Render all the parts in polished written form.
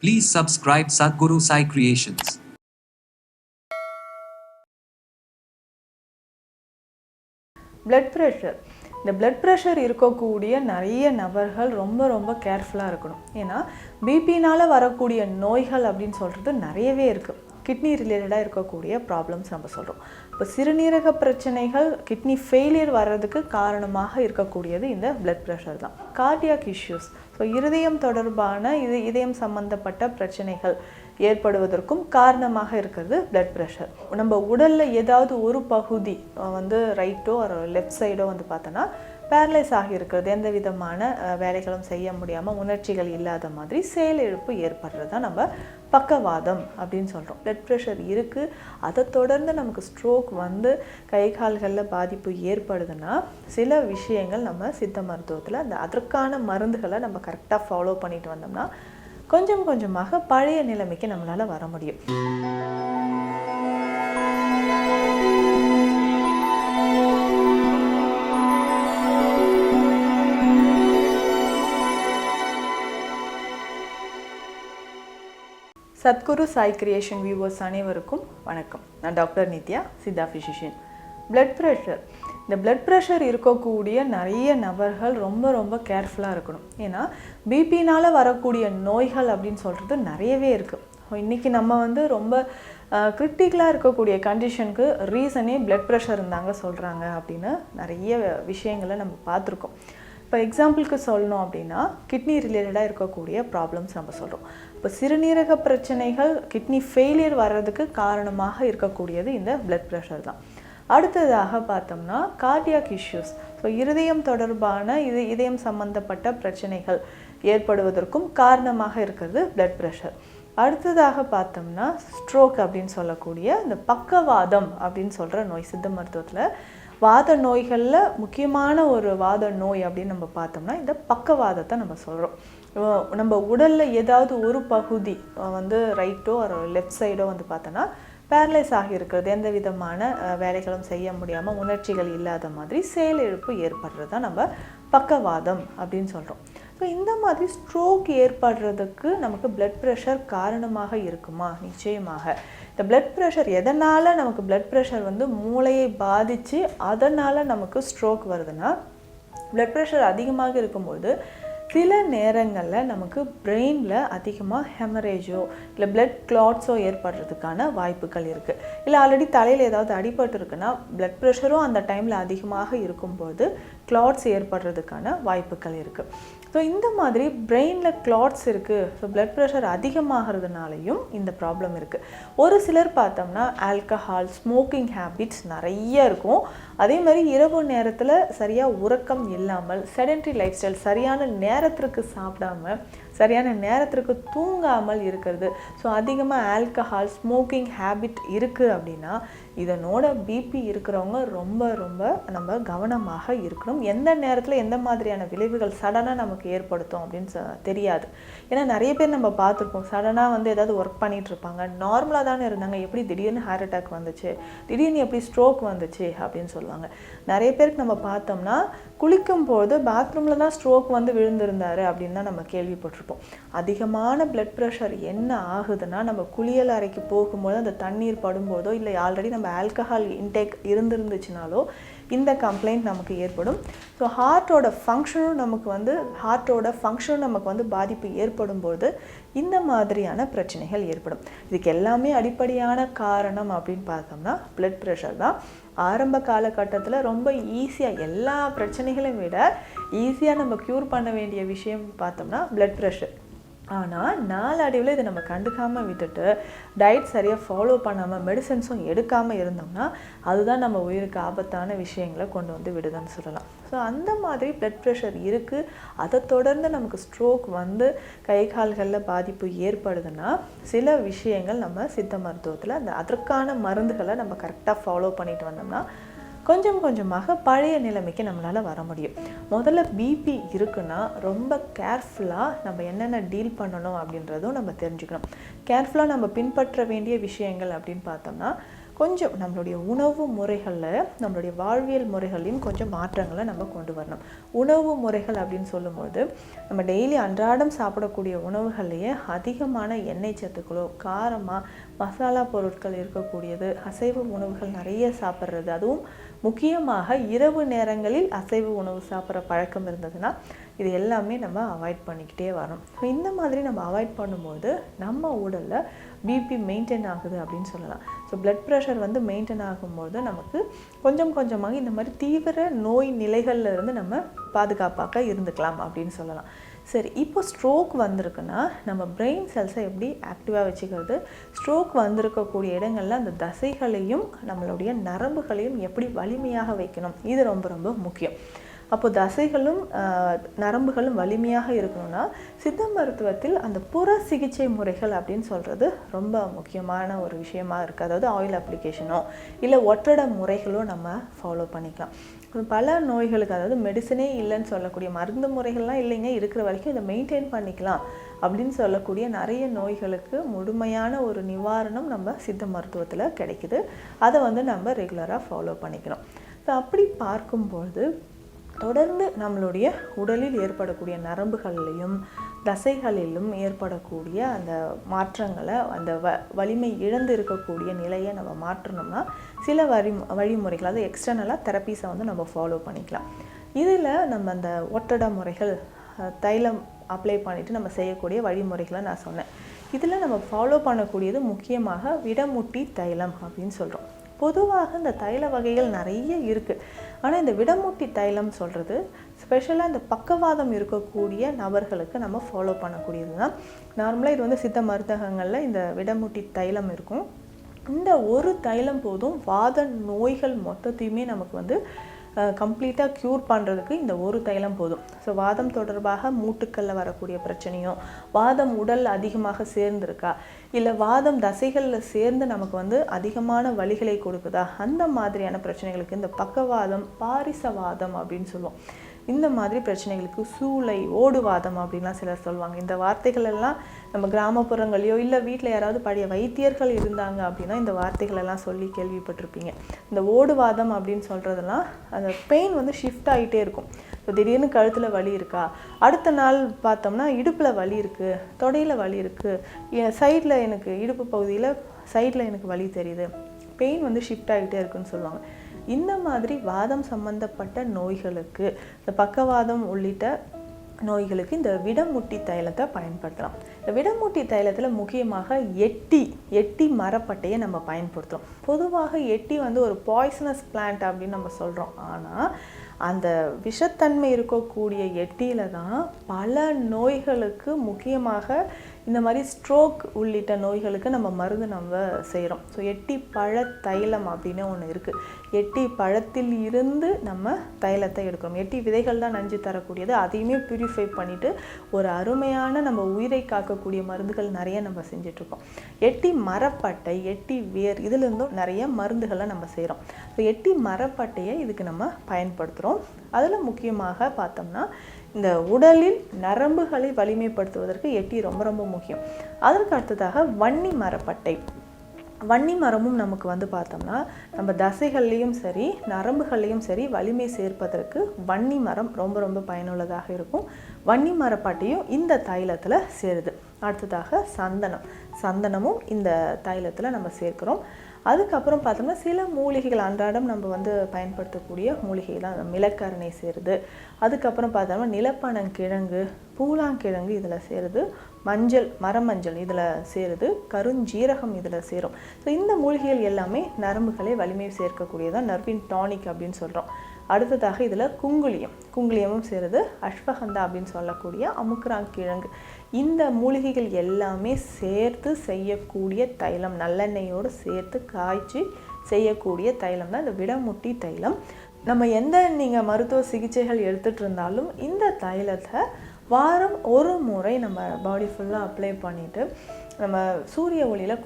Please subscribe Sadhguru Sai Creations. Blood pressure. இந்த blood pressure இருக்கக்கூடிய நிறைய நபர்கள் ரொம்ப கேர்ஃபுல்லாக இருக்கணும். ஏன்னா பிபினால் வரக்கூடிய நோய்கள் அப்படின்னு சொல்கிறது நிறையவே இருக்குது. கிட்னி ரிலேட்டடாக இருக்கக்கூடிய ப்ராப்ளம்ஸ் நம்ம சொல்கிறோம். இப்போ சிறுநீரக பிரச்சனைகள், கிட்னி ஃபெயிலியர் வர்றதுக்கு காரணமாக இருக்கக்கூடியது இந்த பிளட் ப்ரெஷர் தான். கார்டியாக் இஷ்யூஸ், ஸோ இருதயம் தொடர்பான இதயம் சம்பந்தப்பட்ட பிரச்சனைகள் ஏற்படுவதற்கும் காரணமாக இருக்கிறது பிளட் ப்ரெஷர். நம்ம உடலில் ஏதாவது ஒரு பகுதி ரைட்டோ ஒரு லெஃப்ட் சைடோ பார்த்தோன்னா பேரலைஸ் ஆகியிருக்கிறது, எந்த விதமான வேலைகளும் செய்ய முடியாமல் உணர்ச்சிகள் இல்லாத மாதிரி செயலிழப்பு ஏற்படுறது தான் நம்ம பக்கவாதம் அப்படின்னு சொல்கிறோம். பிளட் ப்ரெஷர் இருக்குது, அதை தொடர்ந்து நமக்கு ஸ்ட்ரோக் கை கால்களில் பாதிப்பு ஏற்படுதுன்னா சில விஷயங்கள் நம்ம சித்த மருத்துவத்தில் அதற்கான மருந்துகளை நம்ம கரெக்டாக ஃபாலோ பண்ணிட்டு வந்தோம்னா கொஞ்சம் கொஞ்சமாக பழைய நிலைமைக்கு நம்மளால் வர முடியும். சத்குரு சாய் கிரியேஷன் வியூவர்ஸ் அனைவருக்கும் வணக்கம். நான் doctor Nithya, Siddha physician. Blood pressure. இந்த பிளட் ப்ரெஷர் இருக்கக்கூடிய நிறைய நபர்கள் ரொம்ப கேர்ஃபுல்லாக இருக்கணும். ஏன்னா பிபினால் வரக்கூடிய நோய்கள் அப்படின்னு சொல்கிறது நிறையவே இருக்குது. இன்றைக்கி நம்ம ரொம்ப கிரிட்டிக்கலாக இருக்கக்கூடிய கண்டிஷனுக்கு ரீசனே பிளட் ப்ரெஷர் இருந்தாங்க சொல்கிறாங்க அப்படின்னு நிறைய விஷயங்களை நம்ம பார்த்துருக்கோம். இப்போ எக்ஸாம்பிளுக்கு சொல்லணும் அப்படின்னா கிட்னி ரிலேட்டடாக இருக்கக்கூடிய ப்ராப்ளம்ஸ் நம்ம சொல்கிறோம். இப்போ சிறுநீரக பிரச்சனைகள், கிட்னி ஃபெயிலியர் வர்றதுக்கு காரணமாக இருக்கக்கூடியது இந்த பிளட் ப்ரெஷர் தான். அடுத்ததாக பார்த்தோம்னா கார்டியாக் இஷ்யூஸ், ஸோ இருதயம் தொடர்பான இதயம் சம்பந்தப்பட்ட பிரச்சனைகள் ஏற்படுவதற்கும் காரணமாக இருக்கிறது பிளட் ப்ரெஷர். அடுத்ததாக பார்த்தோம்னா ஸ்ட்ரோக் அப்படின்னு சொல்லக்கூடிய இந்த பக்கவாதம் அப்படின்னு சொல்கிற நோய். சித்த மருத்துவத்தில் வாத நோய்களில் முக்கியமான ஒரு வாத நோய் அப்படின்னு நம்ம பார்த்தோம்னா இந்த பக்கவாதத்தை நம்ம சொல்கிறோம். நம்ம உடலில் ஏதாவது ஒரு பகுதி ரைட்டோ ஒரு லெஃப்ட் சைடோ பார்த்தோன்னா பேரலைஸ் ஆகியிருக்கிறது, எந்த விதமான வேலைகளும் செய்ய முடியாமல் உணர்ச்சிகள் இல்லாத மாதிரி செயலிழப்பு ஏற்படுறது தான் நம்ம பக்கவாதம் அப்படின்னு சொல்கிறோம். ஸோ இந்த மாதிரி ஸ்ட்ரோக் ஏற்படுறதுக்கு நமக்கு பிளட் ப்ரெஷர் காரணமாக இருக்குமா? நிச்சயமாக. இந்த பிளட் ப்ரெஷர் எதனால் நமக்கு பிளட் ப்ரெஷர் மூளையை பாதித்து அதனால் நமக்கு ஸ்ட்ரோக் வருதுன்னா, பிளட் ப்ரெஷர் அதிகமாக இருக்கும்போது சில நேரங்களில் நமக்கு பிரெயினில் அதிகமாக ஹெமரேஜோ இல்லை பிளட் கிளாட்ஸோ ஏற்படுறதுக்கான வாய்ப்புகள் இருக்குது. இல்லை ஆல்ரெடி தலையில் ஏதாவது அடிபட்டு இருக்குன்னா பிளட் ப்ரெஷரும் அந்த டைமில் அதிகமாக இருக்கும்போது கிளாட்ஸ் ஏற்படுறதுக்கான வாய்ப்புகள் இருக்குது. ஸோ இந்த மாதிரி பிரெயினில் கிளாட்ஸ் இருக்குது, ஸோ பிளட் ப்ரெஷர் அதிகமாகிறதுனாலையும் இந்த ப்ராப்ளம் இருக்குது. ஒரு சிலர் பார்த்தோம்னா ஆல்கஹால், ஸ்மோக்கிங் ஹேபிட்ஸ் நிறைய இருக்கும். அதே மாதிரி இரவு நேரத்தில் சரியாக உறக்கம் இல்லாமல், செடென்ட்ரி லைஃப் ஸ்டைல், சரியான நேரத்திற்கு சாப்பிடாம சரியான நேரத்திற்கு தூங்காமல் இருக்கிறது. ஸோ அதிகமாக ஆல்கஹால், ஸ்மோக்கிங் ஹேபிட் இருக்குது அப்படின்னா இதனோட பிபி இருக்கிறவங்க ரொம்ப நம்ம கவனமாக இருக்கணும். எந்த நேரத்தில் எந்த மாதிரியான விளைவுகள் சடனாக நமக்கு ஏற்படுத்தும் அப்படின்னு தெரியாது. ஏன்னா நிறைய பேர் நம்ம பார்த்துருப்போம், சடனாக ஏதாவது ஒர்க் பண்ணிகிட்டு இருப்பாங்க, நார்மலாக தானே இருந்தாங்க, எப்படி திடீர்னு ஹார்ட் அட்டாக் வந்துச்சு, திடீர்னு எப்படி ஸ்ட்ரோக் வந்துச்சு அப்படின்னு சொல்லுவாங்க. நிறைய பேருக்கு நம்ம பார்த்தோம்னா குளிக்கும்போது பாத்ரூமில் தான் ஸ்ட்ரோக் விழுந்திருந்தாரு அப்படின்னு தான் நம்ம கேள்விப்பட்டிருப்போம். அதிகமான பிளட் ப்ரெஷர் என்ன ஆகுதுன்னா, நம்ம குளியல் அறைக்கு போகும்போது அந்த தண்ணீர் படும்போதோ இல்லை ஆல்ரெடி நம்ம ஆல்கஹால் இன்டேக் இருந்துருந்துச்சுனாலோ இந்த கம்ப்ளைண்ட் நமக்கு ஏற்படும். ஸோ ஹார்ட்டோட ஃபங்க்ஷனும் நமக்கு பாதிப்பு ஏற்படும்போது இந்த மாதிரியான பிரச்சனைகள் ஏற்படும். இதுக்கு எல்லாமே அடிப்படையான காரணம் அப்படின்னு பார்த்தோம்னா பிளட் ப்ரெஷர் தான். ஆரம்ப காலகட்டத்தில் ரொம்ப ஈஸியாக எல்லா பிரச்சனைகளையும் விட ஈஸியாக நம்ம க்யூர் பண்ண வேண்டிய விஷயம் பார்த்தோம்னா பிளட் ப்ரெஷர். ஆனால் நாளடைவில் இதை நம்ம கண்டுக்காமல் விட்டுட்டு டயட் சரியாக ஃபாலோ பண்ணாமல் மெடிசன்ஸும் எடுக்காமல் இருந்தோம்னா அதுதான் நம்ம உயிருக்கு ஆபத்தான விஷயங்களை கொண்டு விடுதுன்னு சொல்லலாம். ஸோ அந்த மாதிரி பிளட் ப்ரெஷர் இருக்குது, அதை தொடர்ந்து நமக்கு ஸ்ட்ரோக் கை கால்களில் பாதிப்பு ஏற்படுதுன்னா சில விஷயங்கள் நம்ம சித்த மருத்துவத்தில் அதற்கான மருந்துகளை நம்ம கரெக்டாக ஃபாலோ பண்ணிட்டு வந்தோம்னா கொஞ்சம் கொஞ்சமாக பழைய நிலைமைக்கு நம்மளால் வர முடியும். முதல்ல பிபி இருக்குன்னா ரொம்ப கேர்ஃபுல்லாக நம்ம என்னென்ன டீல் பண்ணணும் அப்படின்றதும் நம்ம தெரிஞ்சுக்கணும். கேர்ஃபுல்லாக நம்ம பின்பற்ற வேண்டிய விஷயங்கள் அப்படின்னு பார்த்தோம்னா கொஞ்சம் நம்மளுடைய உணவு முறைகளில் நம்மளுடைய வாழ்வியல் முறைகளையும் கொஞ்சம் மாற்றங்களை நம்ம கொண்டு வரணும். உணவு முறைகள் அப்படின்னு சொல்லும்போது நம்ம டெய்லி அன்றாடம் சாப்பிடக்கூடிய உணவுகள்லேயே அதிகமான எண்ணெய் சத்துக்களோ காரமாக மசாலா பொருட்கள் இருக்கக்கூடியது, அசைவ உணவுகள் நிறைய சாப்பிட்றது, அதுவும் முக்கியமாக இரவு நேரங்களில் அசைவ உணவு சாப்பிட்ற பழக்கம் இருந்ததுன்னா இது எல்லாமே நம்ம அவாய்ட் பண்ணிக்கிட்டே வரணும். இந்த மாதிரி நம்ம அவாய்ட் பண்ணும்போது நம்ம உடலில் பிபி மெயின்டைன் ஆகுது அப்படின்னு சொல்லலாம். ஸோ பிளட் ப்ரெஷர் வந்து மெயின்டைன் ஆகும்போது நமக்கு கொஞ்சம் கொஞ்சமாக இந்த மாதிரி தீவிர நோய் நிலைகளில் இருந்து நம்ம பாதுகாப்பாக இருந்துக்கலாம் அப்படின்னு சொல்லலாம். சரி, இப்போ ஸ்ட்ரோக் வந்திருக்குன்னா நம்ம பிரெயின் செல்ஸை எப்படி ஆக்டிவாக வச்சுக்கிறது, ஸ்ட்ரோக் வந்திருக்கக்கூடிய இடங்களில் அந்த தசைகளையும் நம்மளுடைய நரம்புகளையும் எப்படி வலிமையாக வைக்கணும், இது ரொம்ப ரொம்ப முக்கியம். அப்போது தசைகளும் நரம்புகளும் வலிமையாக இருக்கணும்னா சித்த மருத்துவத்தில் அந்த புற சிகிச்சை முறைகள் அப்படின்னு சொல்கிறது ரொம்ப முக்கியமான ஒரு விஷயமா இருக்குது. அதாவது ஆயில் அப்ளிகேஷனோ இல்லை ஒற்றட முறைகளோ நம்ம ஃபாலோ பண்ணிக்கலாம். பல நோய்களுக்கு, அதாவது மெடிசனே இல்லைன்னு சொல்லக்கூடிய மருந்து முறைகள்லாம் இல்லைங்க, இருக்கிற வரைக்கும் இதை மெயின்டைன் பண்ணிக்கலாம் அப்படின்னு சொல்லக்கூடிய நிறைய நோய்களுக்கு முழுமையான ஒரு நிவாரணம் நம்ம சித்த மருத்துவத்தில் கிடைக்குது. அதை வந்து நம்ம ரெகுலராக ஃபாலோ பண்ணிக்கணும். ஸோ அப்படி பார்க்கும்பொழுது தொடர்ந்து நம்மளுடைய உடலில் ஏற்படக்கூடிய நரம்புகளிலும் தசைகளிலும் ஏற்படக்கூடிய அந்த மாற்றங்களை, அந்த வலிமை இழந்து இருக்கக்கூடிய நிலையை நம்ம மாற்றணும்னா சில வழிமுறைகள், அது எக்ஸ்டர்னலாக தெரப்பீஸை வந்து நம்ம ஃபாலோ பண்ணிக்கலாம். இதில் நம்ம அந்த ஒட்டட முறைகள், தைலம் அப்ளை பண்ணிவிட்டு நம்ம செய்யக்கூடிய வழிமுறைகளை நான் சொன்னேன். இதில் நம்ம ஃபாலோ பண்ணக்கூடியது முக்கியமாக விடமுட்டி தைலம் அப்படின்னு சொல்கிறோம். பொதுவாக இந்த தைல வகைகள் நிறைய இருக்குது. ஆனால் இந்த விடமுட்டி தைலம் சொல்கிறது ஸ்பெஷலாக இந்த பக்கவாதம் இருக்கக்கூடிய நபர்களுக்கு நம்ம ஃபாலோ பண்ணக்கூடியது தான். நார்மலாக இது வந்து சித்த மருந்தகங்களில் இந்த விடமுட்டி தைலம் இருக்கும். இந்த ஒரு தைலம் போதும் வாத நோய்கள் மொத்தத்தையுமே நமக்கு வந்து கம்ப்ளீட்டாக க்யூர் பண்ணுறதுக்கு இந்த ஒரு தைலம் போதும். ஸோ வாதம் தொடர்பாக மூட்டுக்களில் வரக்கூடிய பிரச்சனையோ, வாதம் உடல் அதிகமாக சேர்ந்துருக்கா, இல்லை வாதம் தசைகளில் சேர்ந்து நமக்கு வந்து அதிகமான வலிகளை கொடுக்குதா, அந்த மாதிரியான பிரச்சனைகளுக்கு இந்த பக்கவாதம், பாரிசவாதம் அப்படின்னு சொல்லுவோம். இந்த மாதிரி பிரச்சனைகளுக்கு சூளை, ஓடுவாதம் அப்படின்லாம் சிலர் சொல்லுவாங்க. இந்த வார்த்தைகள் எல்லாம் நம்ம கிராமப்புறங்களையோ இல்லை வீட்டில் யாராவது பழைய வைத்தியர்கள் இருந்தாங்க அப்படின்னா இந்த வார்த்தைகள் எல்லாம் சொல்லி கேள்விப்பட்டிருப்பீங்க. இந்த ஓடுவாதம் அப்படின்னு சொல்கிறதெல்லாம் அந்த பெயின் வந்து ஷிஃப்ட் ஆகிட்டே இருக்கும். இப்போ திடீர்னு கழுத்தில் வலி இருக்கா, அடுத்த நாள் பார்த்தோம்னா இடுப்பில் வலி இருக்குது, தொடையில் வலி இருக்குது, சைடில் எனக்கு இடுப்பு பகுதியில் சைடில் எனக்கு வலி தெரியுது, பெயின் வந்து ஷிஃப்ட் ஆகிட்டே இருக்குன்னு சொல்லுவாங்க. இந்த மாதிரி வாதம் சம்பந்தப்பட்ட நோய்களுக்கு, இந்த பக்கவாதம் உள்ளிட்ட நோய்களுக்கு இந்த விடமுட்டி தைலத்தை பயன்படுத்தலாம். இந்த விடமுட்டி தைலத்தில் முக்கியமாக எட்டி மரப்பட்டையை நம்ம பயன்படுத்துகிறோம். பொதுவாக எட்டி வந்து ஒரு பாய்சனஸ் பிளான்ட் அப்படின்னு நம்ம சொல்கிறோம். ஆனால் அந்த விஷத்தன்மை இருக்கக்கூடிய எட்டியில் தான் பல நோய்களுக்கு, முக்கியமாக இந்த மாதிரி ஸ்ட்ரோக் உள்ளிட்ட நோய்களுக்கு நம்ம மருந்து நம்ம செய்கிறோம். ஸோ எட்டி பழ தைலம் அப்படின்னு ஒன்று இருக்குது. எட்டி பழத்தில் இருந்து நம்ம தைலத்தை எடுக்கிறோம். எட்டி விதைகள் தான் நஞ்சு தரக்கூடியது. அதையுமே பியூரிஃபை பண்ணிவிட்டு ஒரு அருமையான நம்ம உயிரை காக்கக்கூடிய மருந்துகள் நிறைய நம்ம செஞ்சிட்ருக்கோம். எட்டி மரப்பட்டை, எட்டி வேர், இதிலிருந்தும் நிறைய மருந்துகளை நம்ம செய்கிறோம். ஸோ எட்டி மரப்பட்டையை இதுக்கு நம்ம பயன்படுத்துகிறோம். அதில் முக்கியமாக பார்த்தோம்னா இந்த உடலில் நரம்புகளை வலிமைப்படுத்துவதற்கு எட்டி ரொம்ப ரொம்ப முக்கியம். அதற்கு அடுத்ததாக வன்னி மரப்பட்டை. வன்னி மரமும் நமக்கு வந்து பார்த்தோம்னா நம்ம தசைகள்லேயும் சரி நரம்புகள்லேயும் சரி வலிமை சேர்ப்பதற்கு வன்னி மரம் ரொம்ப ரொம்ப பயனுள்ளதாக இருக்கும். வன்னி மரப்பட்டையும் இந்த தைலத்தில் சேருது. அடுத்ததாக சந்தனமும் இந்த தைலத்தில் நம்ம சேர்க்கிறோம். அதுக்கப்புறம் பார்த்தோம்னா சில மூலிகைகள் அன்றாடம் நம்ம வந்து பயன்படுத்தக்கூடிய மூலிகைலாம் மிளக்கரணை சேருது. அதுக்கப்புறம் பார்த்தோம்னா நிலப்பனங்கிழங்கு, பூலாங்கிழங்கு இதில் சேருது, மரமஞ்சள் இதில் சேருது, கருஞ்சீரகம் இதில் சேரும். ஸோ இந்த மூலிகைகள் எல்லாமே நரம்புகளை வலிமை சேர்க்கக்கூடியதான் நர்வின் டானிக் அப்படின்னு சொல்கிறோம். அடுத்ததாக இதில் குங்குளியமும் சேருது, அஸ்வகந்தா அப்படின்னு சொல்லக்கூடிய அமுக்குராங்கிழங்கு. இந்த மூலிகைகள் எல்லாமே சேர்த்து செய்யக்கூடிய தைலம், நல்லெண்ணெயோடு சேர்த்து காய்ச்சி செய்யக்கூடிய தைலம் தான் இந்த விடமுட்டி தைலம். நம்ம நீங்கள் மருத்துவ சிகிச்சைகள் எடுத்துகிட்டு இருந்தாலும் இந்த தைலத்தை வாரம் ஒரு முறை நம்ம பாடி ஃபுல்லாக அப்ளை பண்ணிவிட்டு நம்ம சூரிய ஒளியில்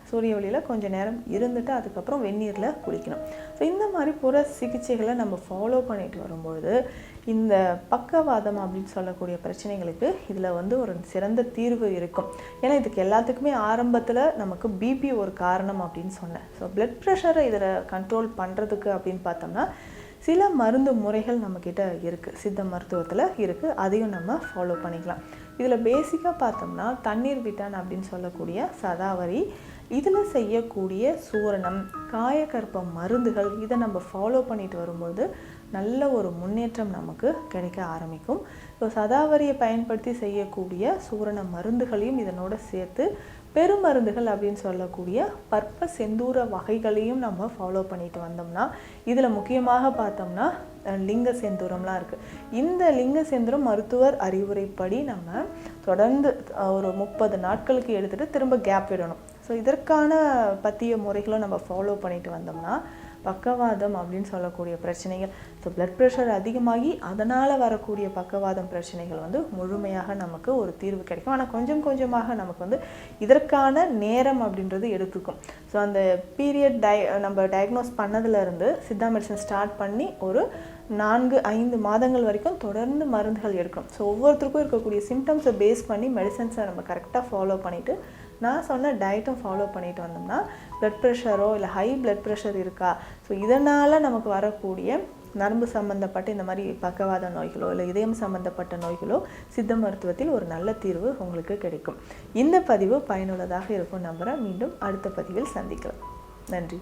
சூரிய ஒளியில் கொஞ்ச நேரம் இருந்துட்டு அதுக்கப்புறம் வெந்நீரில் குளிக்கணும். ஸோ இந்த மாதிரி புற சிகிச்சைகளை நம்ம ஃபாலோ பண்ணிட்டு வரும்பொழுது இந்த பக்கவாதம் அப்படின்னு சொல்லக்கூடிய பிரச்சனைகளுக்கு இதில் ஒரு சிறந்த தீர்வு இருக்கும். ஏன்னா இதுக்கு எல்லாத்துக்குமே ஆரம்பத்தில் நமக்கு பிபி ஒரு காரணம் அப்படின்னு சொன்னேன். ஸோ பிளட் ப்ரெஷரை இதில் கண்ட்ரோல் பண்ணுறதுக்கு அப்படின்னு பார்த்தோம்னா சில மருந்து முறைகள் நம்மக்கிட்ட இருக்குது, சித்த மருத்துவத்தில் இருக்குது. அதையும் நம்ம ஃபாலோ பண்ணிக்கலாம். இதில் பேசிக்காக பார்த்தோம்னா தண்ணீர் விட்டான் அப்படின்னு சொல்லக்கூடிய சதாவரி, இதில் செய்யக்கூடிய சூரணம், காயக்கற்ப மருந்துகள், இதை நம்ம ஃபாலோ பண்ணிட்டு வரும்போது நல்ல ஒரு முன்னேற்றம் நமக்கு கிடைக்க ஆரம்பிக்கும். ஸோ சதாவரியை பயன்படுத்தி செய்யக்கூடிய சூரண மருந்துகளையும் இதனோட சேர்த்து பெருமருந்துகள் அப்படின்னு சொல்லக்கூடிய பற்ப செந்தூர வகைகளையும் நம்ம ஃபாலோ பண்ணிட்டு வந்தோம்னா, இதில் முக்கியமாக பார்த்தோம்னா லிங்க செந்தூரம்லாம் இருக்குது. இந்த லிங்க செந்தூரம் மருத்துவர் அறிவுரைப்படி நம்ம தொடர்ந்து ஒரு 30 நாட்களுக்கு எடுத்துகிட்டு திரும்ப கேப் விடணும். ஸோ இதற்கான பற்றிய முறைகளும் நம்ம ஃபாலோ பண்ணிட்டு வந்தோம்னா பக்கவாதம் அப்படின்னு சொல்லக்கூடிய பிரச்சனைகள், ஸோ பிளட் ப்ரெஷர் அதிகமாகி அதனால் வரக்கூடிய பக்கவாதம் பிரச்சனைகள் முழுமையாக நமக்கு ஒரு தீர்வு கிடைக்கும். ஆனால் கொஞ்சம் கொஞ்சமாக நமக்கு இதற்கான நேரம் அப்படின்றது எடுத்துக்கும். ஸோ அந்த பீரியட் நம்ம டயக்னோஸ் பண்ணதுலேருந்து சித்தா மெடிசன் ஸ்டார்ட் பண்ணி ஒரு 4-5 மாதங்கள் வரைக்கும் தொடர்ந்து மருந்துகள் எடுக்கணும். ஸோ ஒவ்வொருத்தருக்கும் இருக்கக்கூடிய சிம்டம்ஸை பேஸ் பண்ணி மெடிசன்ஸை நம்ம கரெக்டாக ஃபாலோ பண்ணிவிட்டு நான் சொன்ன டயட்டும் ஃபாலோ பண்ணிட்டு வந்தோம்னா பிளட் ப்ரெஷரோ இல்லை ஹை பிளட் ப்ரெஷர் இருக்கா, ஸோ இதனால் நமக்கு வரக்கூடிய நரம்பு சம்பந்தப்பட்ட இந்த மாதிரி பக்கவாத நோய்களோ இல்லை இதயம் சம்பந்தப்பட்ட நோய்களோ சித்த மருத்துவத்தில் ஒரு நல்ல தீர்வு உங்களுக்கு கிடைக்கும். இந்த பதிவு பயனுள்ளதாக இருக்கும் நம்புகிறேன். மீண்டும் அடுத்த பதிவில் சந்திக்கலாம். நன்றி.